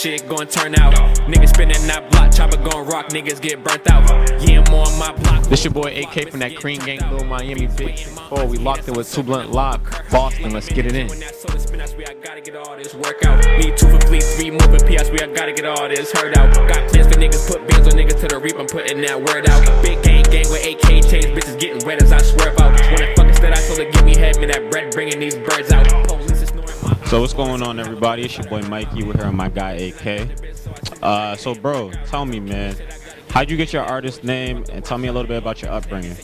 shit gon' turn out. Niggas spinning that block, chopper gon' rock, niggas get burnt out. Yeah, I'm on my block. This your boy AK from that Cream Gang, Little Miami, Big 4. We locked in with 2BLUNTLIVE, Boston. Let's get it in. I gotta get all this work out. Need 2 for fleet, 3 moving PS. I gotta get all this heard out. Got plans for niggas, put bands on niggas to the reap. I'm putting that word out. Big gang with AK chains, bitches getting wet as I swerve out. When I fuck instead, I told her give me head, man, that bread bringing these birds out. Police is snoring my. So what's going on, everybody? It's your boy Mikey. We're here on my guy AK. So bro, tell me, man, how'd you get your artist name, and tell me a little bit about your upbringing?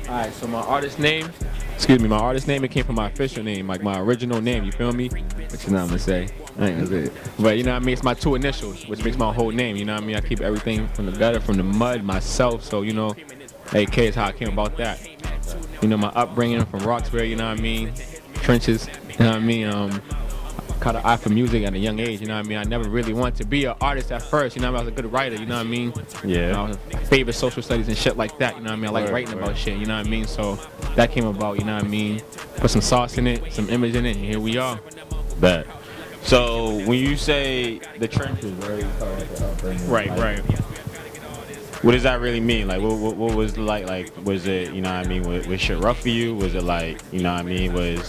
Alright, so my artist name, it came from my official name, like my original name, you feel me? Which you know what I'm gonna say. I ain't gonna say it. But you know what I mean, it's my 2 initials, which makes my whole name, you know what I mean? I keep everything from the gutter, from the mud, myself, so you know, AK is how I came about that. You know, my upbringing from Roxbury, you know what I mean? Trenches, you know what I mean? Caught an eye for music at a young age, you know what I mean? I never really wanted to be an artist at first, you know what I mean? I was a good writer, you know what I mean? Yeah. You know, I favorite social studies and shit like that, you know what I mean? I like writing about shit, you know what I mean? So that came about, you know what I mean? Put some sauce in it, some image in it, and here we are. Bet. So when you say the trenches, right? Right. What does that really mean? Like, what was it like, was it, you know what I mean, was shit rough for you? Was it like, you know what I mean,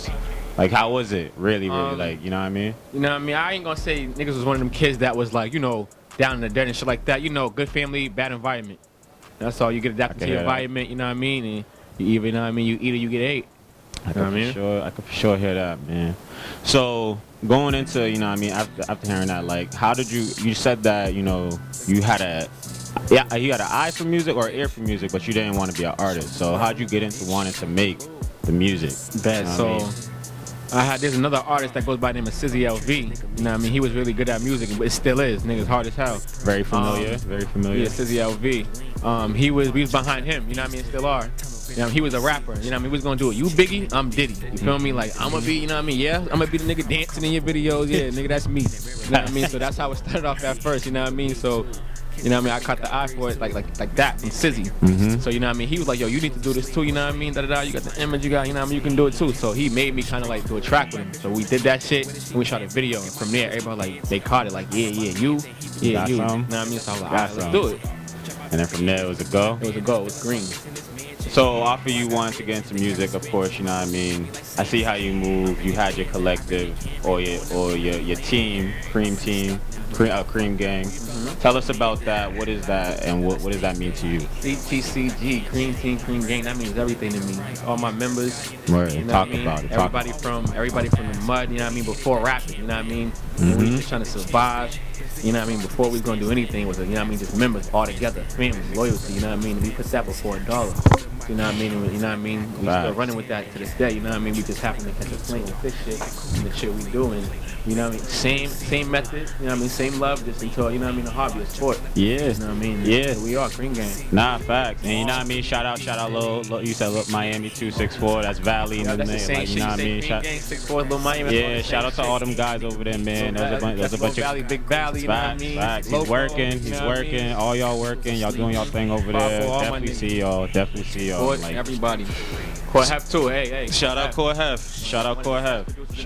like, how was it really, like, you know what I mean? You know what I mean? I ain't gonna say niggas was one of them kids that was like, you know, down in the dirt and shit like that. You know, good family, bad environment. That's all. You get adapted to your environment, you know what I mean? And you either, you know what I mean, you eat or you get ate. I can for sure hear that, man. So going into, you know what I mean, after hearing that, like, how did you said that, you know, you had an eye for music or ear for music, but you didn't want to be an artist. So how'd you get into wanting to make the music? Bad. So there's another artist that goes by the name of CTCG. You know what I mean? He was really good at music, but it still is. Niggas hard as hell. Very familiar. Very familiar. Yeah, CTCG. We was behind him. You know what I mean? Still are. You know, he was a rapper. You know what I mean? We was gonna do it. You Biggie, I'm Diddy. You feel me? Like, I'm gonna be, you know what I mean? Yeah, I'm gonna be the nigga dancing in your videos. Yeah, nigga, that's me. You know what I mean? So that's how it started off at first. You know what I mean? So, you know what I mean? I caught the eye for it like that from CTCG. So, you know what I mean? He was like, yo, you need to do this too, you know what I mean? Da-da-da, you got the image, you got, you know what I mean? You can do it too. So he made me kind of like do a track with him. So we did that shit, and we shot a video. And from there, everybody like, they caught it like, you. You know what I mean? So I was like, all right, let's do it. And then from there, it was a go? It was a go. It was green. So after you wanted to get into music, of course, you know what I mean, I see how you move. You had your collective or your team, Cream Gang. Tell us about that. What is that, and what does that mean to you? CTCG, Cream Team, Cream Gang. That means everything to me. All my members. Right. You know Talk what I mean? about it. Everybody from the mud. You know what I mean? Before rapping. You know what I mean? We was just trying to survive. You know what I mean? Before we was gonna do anything, it was you know what I mean? Just members all together, family, loyalty. You know what I mean? We put that before $1. You know what I mean? You know what I mean? We still running with that to this day. You know what I mean? We just happen to catch a flame with this shit and the shit we doing. You know what I mean? Same method. You know what I mean? Same love, just until you know what I mean? A hobby, a sport. Yeah. You know what I mean? Yeah. So we are Cream Gang. Nah, facts. And you know what I mean? Shout out, Lil. You said Lil Miami 264. That's Valley. Yeah, that's the same like, shit. You know what I mean? Cream Gang 64, Lil Miami. Yeah. Shout out to all them guys over there, man. There's a bunch of Valley, Big Valley. You know what I mean? Facts. He's working. All y'all working. Y'all doing y'all thing over there. Definitely see y'all. Like, everybody. Core Hef too. Hey. Shout out Core Hef. Shout out Core Hef. Yes,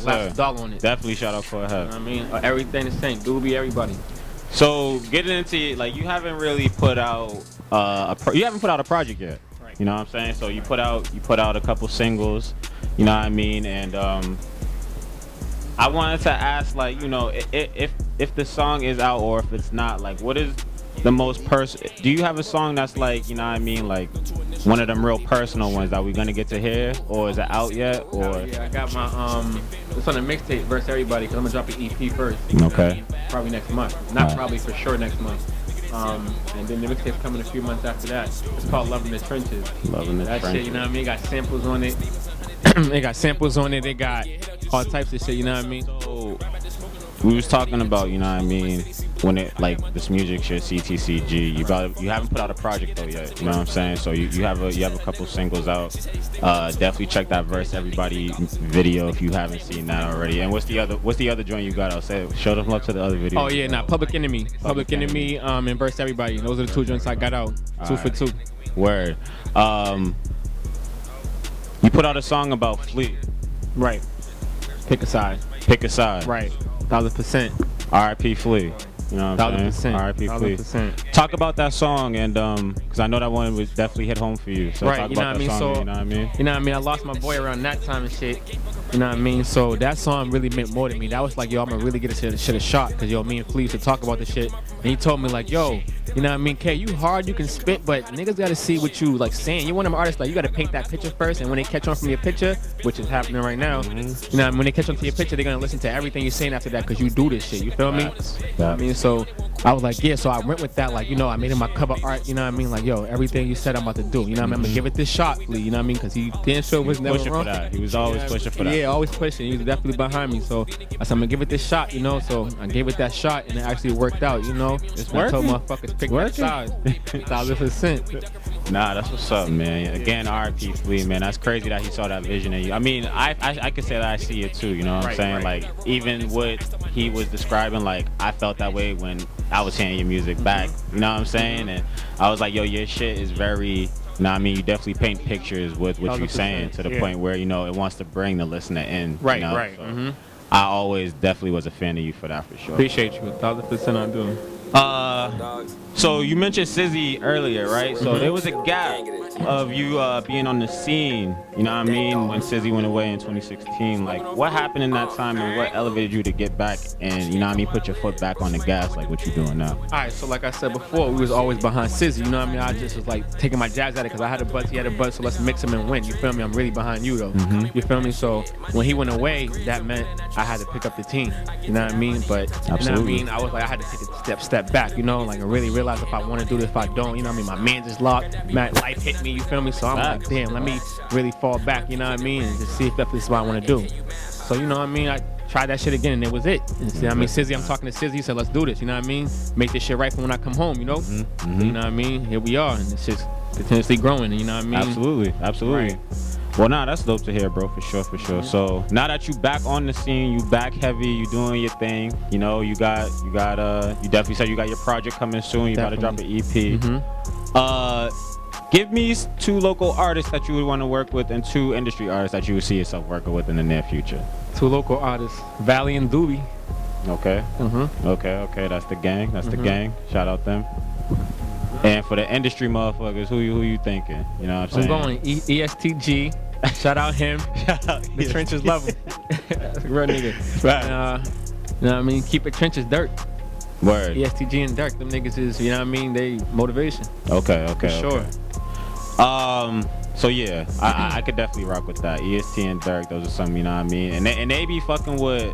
last $1 on it. Definitely shout out Core Hef. You know what I mean? Everything the same. Doobie, everybody. So getting into it, like, you haven't really put out you haven't put out a project yet. Right. You know what I'm saying? So you put out a couple singles. You know what I mean? And I wanted to ask, like, you know, if the song is out or if it's not, like, what is the most do you have a song that's like, you know what I mean, like one of them real personal ones that we're gonna get to hear, or is it out yet? Or yeah, I got my it's on the mixtape versus everybody, because I'm gonna drop an EP first. Okay. Probably next month. Not probably, for sure next month. And then the mixtape's coming a few months after that. It's called Loving the Trenches. That shit, you know what I mean? It got samples on it. They got samples on it. They got all types of shit, you know what I mean? So we was talking about, you know what I mean, when it, like, this music shit, CTCG, you haven't put out a project though yet, you know what I'm saying? So you have a couple singles out. Definitely check that Verse Everybody video if you haven't seen that already. And what's the other joint you got out? Show them love to the other video. Oh yeah, Public Enemy, and Verse Everybody. Those are the 2 joints I got out. Two for 2. Word. You put out a song about Fleet. Right. Pick a side. Pick a side. Right. 1000%. R.I.P. Flea. You know what I'm saying? 1,000%. R.I.P. Flea. 1,000%. Talk about that song, and because I know that one would definitely hit home for you. So Right, talk you know about what I that mean? song. So, you know what I mean? You know what I mean? I lost my boy around that time and shit. You know what I mean? So that song really meant more to me. That was like, yo, I'm gonna really get this shit a shot. Cause yo, me and Flea used to talk about this shit. And he told me like, yo, you know what I mean? K, you hard, you can spit, but niggas gotta see what you like saying. You one of them artists, like you gotta paint that picture first. And when they catch on from your picture, which is happening right now, you know, when they catch on to your picture, they're gonna listen to everything you're saying after that. Cause you do this shit. You feel me? I mean, so I was like, yeah. So I went with that. Like, you know, I made him my cover art. You know what I mean? Like, yo, everything you said I'm about to do. You know what I mean? I'm gonna give it this shot, Flea. You know what I mean? Cause he damn sure was never pushing wrong. for that. He was always pushing for that. Yeah, always pushing. He was definitely behind me. So I said, I'm gonna give it this shot, you know. So I gave it that shot, and it actually worked out, you know. It's I told working. motherfuckers pick that side, 1,000%. Nah, that's what's up, man. Again, R.I.P. Flea, man. That's crazy that he saw that vision in you. I mean, I could say that I see it too. You know what I'm saying? Right. Like even what he was describing, like I felt that way when I was hearing your music back. You know what I'm saying? And I was like, yo, your shit is very. You know what I mean? You definitely paint pictures with what you're saying to the point where, you know, it wants to bring the listener in. Right, you know? right. So I always definitely was a fan of you for that, for sure. Appreciate you, 1,000% I do. So you mentioned Sizzy earlier, right? So there was a gap of you being on the scene, you know what I mean, when Sizzy went away in 2016. Like, what happened in that time and what elevated you to get back and, you know what I mean, put your foot back on the gas like what you doing now? Alright, so like I said before, we was always behind Sizzy, you know what I mean? I just was like taking my jabs at it because I had a buzz, he had a buzz, so let's mix him and win. You feel me? I'm really behind you though. You feel me? So when he went away, that meant I had to pick up the team. You know what I mean? But you know what I mean? I was like, I had to take a step back, you know, like I really realized if I want to do this, if I don't, you know what I mean? My man just locked, man, life hit me, you feel me? So I'm like, damn, let me really fall back, you know what I mean? And just see if this is what I want to do. So you know what I mean? I tried that shit again and it was it. And see, I mean, Sizzy, I'm talking to Sizzy, he said, let's do this, you know what I mean? Make this shit right for when I come home, you know? You know what I mean? Here we are, and it's just continuously growing, you know what I mean? Absolutely. Well, nah, that's dope to hear, bro, for sure. So now that you back on the scene, you back heavy, you doing your thing, you know, you definitely said you got your project coming soon, you gotta drop an EP. Give me 2 local artists that you would want to work with and 2 industry artists that you would see yourself working with in the near future. 2 local artists, Valley and Doobie. Okay. Okay, that's the gang, the gang. Shout out them. And for the industry motherfuckers, who you thinking? You know what I'm saying? I'm going ESTG. Shout out him. The trenches love him. That's a real nigga. Right. You know what I mean? Keep it trenches dirt. Word. ESTG and Dirk, them niggas is, you know what I mean? They motivation. Okay. For sure. So yeah, I could definitely rock with that. EST and Dirk, those are some, you know what I mean? And they be fucking with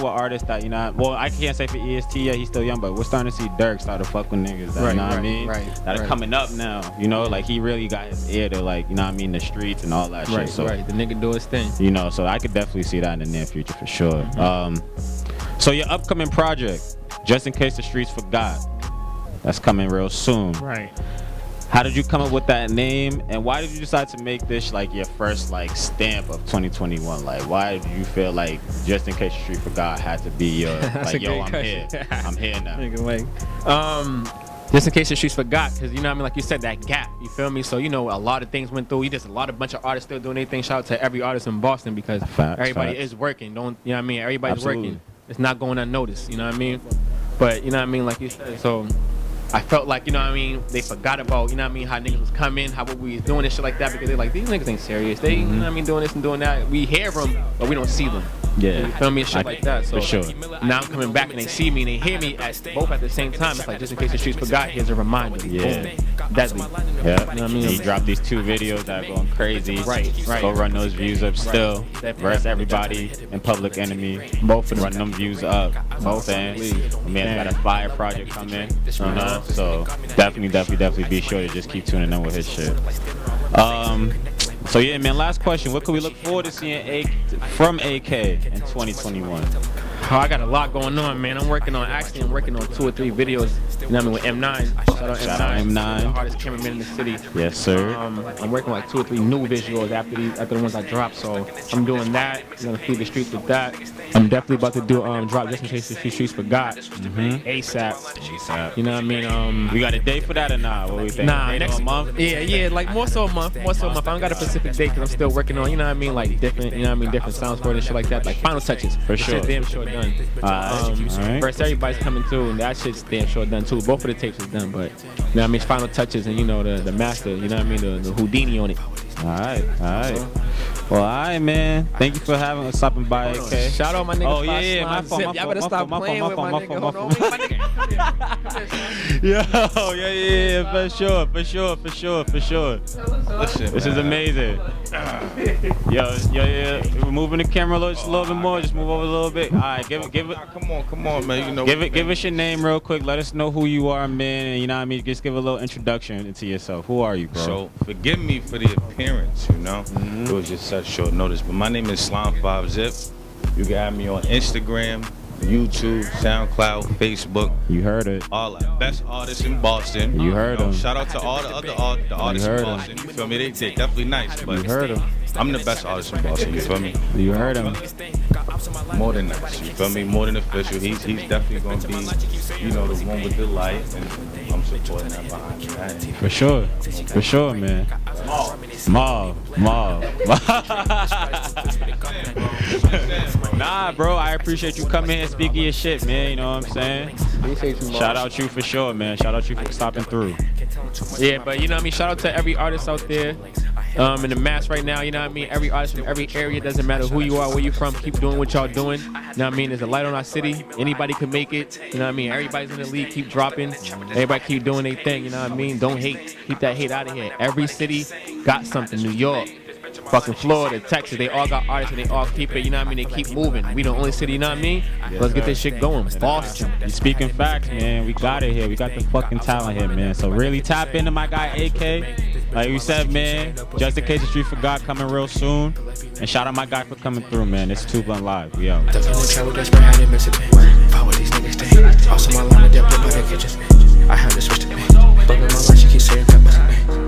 artists that, you know, well, I can't say for EST, yeah, he's still young, but we're starting to see Dirk start to fuck with niggas that, you know what I mean? That are coming up now, you know, like he really got his ear to, like, you know what I mean, the streets and all that shit. So, the nigga do his thing. You know, so I could definitely see that in the near future for sure. So your upcoming project, Just in Case the Streets Forgot, that's coming real soon. Right. How did you come up with that name, and why did you decide to make this like your first like stamp of 2021? Like, why did you feel like Just in Case the Street Forgot had to be your like, yo, I'm here, I'm here now? Just in Case the Streets Forgot, because you know what I mean, like you said, that gap, you feel me? So you know, a lot of things went through. Just a bunch of artists still doing anything. Shout out to every artist in Boston because everybody is working. Don't you know what I mean? Everybody's working. It's not going unnoticed. You know what I mean? But you know what I mean, like you said, so. I felt like, you know what I mean, they forgot about, you know what I mean, how niggas was coming, how we was doing this shit like that, because they're like, these niggas ain't serious. They, you know what I mean, doing this and doing that. We hear them, but we don't see them. Yeah. You feel me? And shit like that. So for sure. Now I'm coming back and they see me and they hear me both at the same time. It's like, Just in Case the Streets Forgot, here's a reminder. Yeah. Boom. Deadly. Yeah. You know what I mean? He dropped these 2 videos that are going crazy. Right. Go run those views up still. Verse everybody and Public Enemy. Both run them views up. Both saying. I mean, got a fire project coming. You know? So definitely be sure to just keep tuning in with his shit. So yeah, man, last question. What can we look forward to seeing from AK in 2021? Oh, I got a lot going on, man. I'm working on 2 or 3 videos, you know what I mean, with M9. Shout out M9. The hardest cameraman in the city. Yes, sir. I'm working on like 2 or 3 new visuals after the ones I dropped. So I'm doing that. I'm gonna feed the streets with that. I'm definitely about to do drop Just in Case the Streets Forgot. ASAP. You know what I mean? We got a date for that or not? What we think? Nah, next month. Yeah, like more so a month. I don't got a specific date because I'm still working on, you know what I mean, like different, you know what I mean, different sounds for it and shit like that, like final touches. For sure. Damn sure done. Alright. Versus Everybody's coming through, and that shit's damn sure done too. Both of the tapes is done, but you know what I mean, it's final touches, and you know the master, you know what I mean, the Houdini on it. Alright. Well, alright, man. Thank you for stopping by, AK. Shout out my nigga. Oh yeah, my fault. Y'all better stop playing with my nigga. Hold on, my nigga. Yeah, for sure. Listen, This is amazing. Yo, we're moving the camera just a little bit more. Just move over a little bit. All right, give it. Come on, man. You know. Give us your name real quick. Let us know who you are, man. And you know what I mean. Just give a little introduction into yourself. Who are you, bro? So forgive me for the appearance. You know, it was just such short notice. But my name is Slime5Zip. You can have me on Instagram, YouTube, SoundCloud, Facebook. You heard it. All the best artists in Boston. You heard them. Shout out to all the other artists in Boston. You feel me? They definitely nice. But You heard them. I'm the best artist in Boston. You feel me? You heard him. More than nice. You feel me? More than official. He's definitely gonna be, you know, the one with the light, and I'm supporting that behind me. For sure, man. Maul. Nah, bro, I appreciate you coming here and speaking your shit, man. You know what I'm saying? Appreciate you, Shout out you for sure, man. Shout out you for stopping through. Yeah, but you know what I mean. Shout out to every artist out there in the mass right now. You know what I mean. Every artist from every area, doesn't matter who you are, where you from. Keep doing what y'all doing. You know what I mean. There's a light on our city. Anybody can make it. You know what I mean. Everybody's in the league. Keep dropping. Everybody keep doing their thing. You know what I mean. Don't hate. Keep that hate out of here. Every city got something. New York, fucking Florida, Texas. They all got artists and they all keep it. You know what I mean. They keep moving. We the only city. You know what I mean. Let's get this shit going. Boston. You speaking facts, man. We got it here. We got the fucking talent here, man. So really tap into my guy AK. Like we said, man, just in case the street forgot, coming real soon. And shout out my guy for coming through, man. It's 2BLUNTLIVE. We out. Definitely travel desperate, I didn't miss a thing. Follow these niggas thing. Also my line of depth, but they catch us. I have to switch to me. But in my life, she keeps saying that must be.